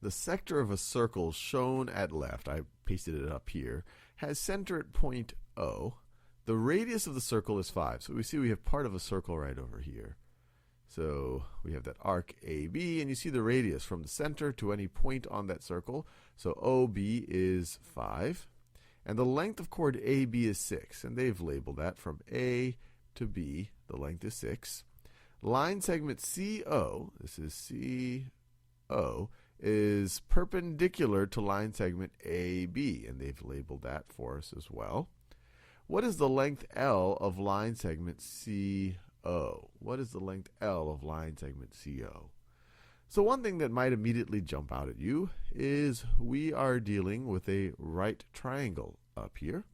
the sector of a circle shown at left, I pasted it up here, has center at point O. The radius of the circle is 5. So we see we have part of a circle right over here. So we have that arc AB, and you see the radius from the center to any point on that circle. So OB is 5. And the length of chord AB is 6. And they've labeled that from A to B. The length is 6. Line segment CO, this is CO, is perpendicular to line segment AB. And they've labeled that for us as well. What is the length L of line segment CO? What is the length L of line segment CO? So one thing that might immediately jump out at you is we are dealing with a right triangle up here.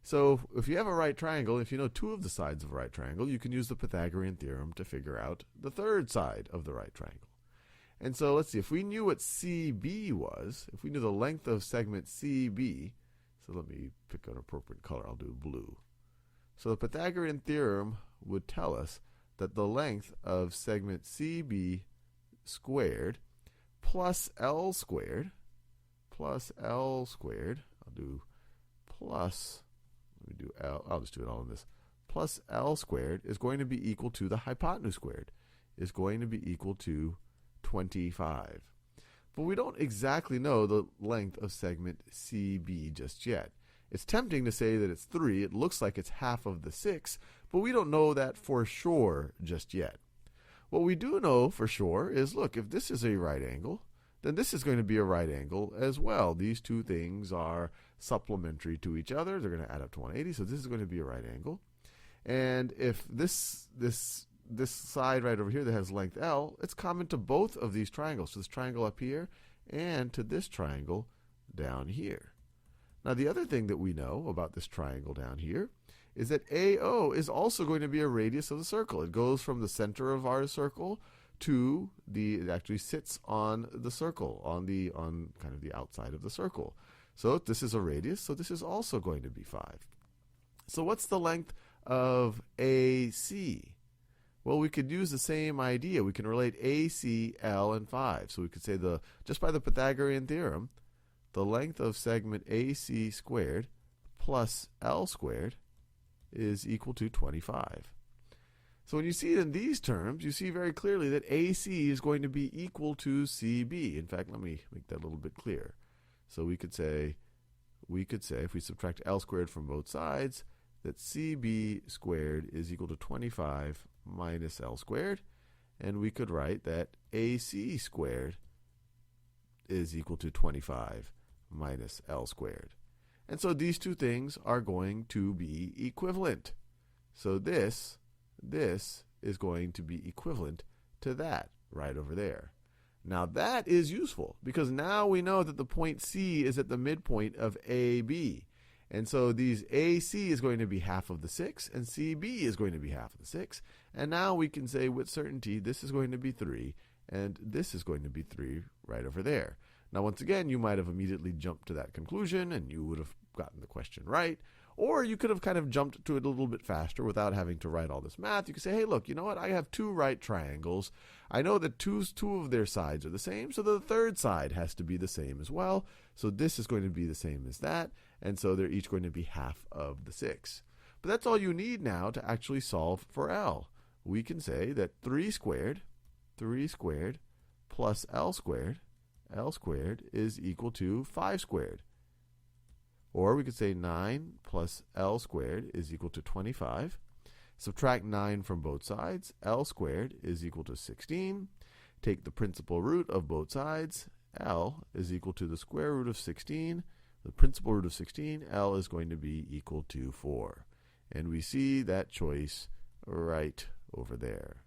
So if you have a right triangle, if you know two of the sides of a right triangle, you can use the Pythagorean theorem to figure out the third side of the right triangle. And so let's see, if we knew what CB was, if we knew the length of segment CB, so let me pick an appropriate color, I'll do blue. So the Pythagorean theorem would tell us that the length of segment CB squared plus L squared, I'll do plus, let me do L, I'll just do it all in this, plus L squared is going to be equal to the hypotenuse squared, is going to be equal to 25. But we don't exactly know the length of segment CB just yet. It's tempting to say that it's 3. It looks like it's half of the 6, but we don't know that for sure just yet. What we do know for sure is, look, if this is a right angle, then this is going to be a right angle as well. These two things are supplementary to each other. They're going to add up to 180, so this is going to be a right angle. And if this side right over here that has length L, it's common to both of these triangles, to this triangle up here and to this triangle down here. Now the other thing that we know about this triangle down here is that AO is also going to be a radius of the circle. It goes from the center of our circle to it actually sits on the circle, on kind of the outside of the circle. So this is a radius, so this is also going to be 5. So what's the length of AC? Well, we could use the same idea. We can relate AC, L, and 5. So we could say just by the Pythagorean theorem, the length of segment AC squared plus L squared is equal to 25. So when you see it in these terms, you see very clearly that AC is going to be equal to CB. In fact, let me make that a little bit clearer. So we could say, if we subtract L squared from both sides, that CB squared is equal to 25 minus L squared. And we could write that AC squared is equal to 25 minus L squared. And so these two things are going to be equivalent. So this is going to be equivalent to that right over there. Now that is useful because now we know that the point C is at the midpoint of AB. And so these AC is going to be half of the 6 and CB is going to be half of the 6. And now we can say with certainty this is going to be 3 and this is going to be 3 right over there. Now once again, you might have immediately jumped to that conclusion and you would have gotten the question right. Or you could have kind of jumped to it a little bit faster without having to write all this math. You could say, hey, look, you know what? I have two right triangles. I know that two of their sides are the same, so the third side has to be the same as well. So this is going to be the same as that, and so they're each going to be half of the 6. But that's all you need now to actually solve for L. We can say that 3 squared plus L squared is equal to 5 squared. Or we could say 9 plus L squared is equal to 25. Subtract 9 from both sides. L squared is equal to 16. Take the principal root of both sides. L is equal to the square root of 16. The principal root of 16, L is going to be equal to 4. And we see that choice right over there.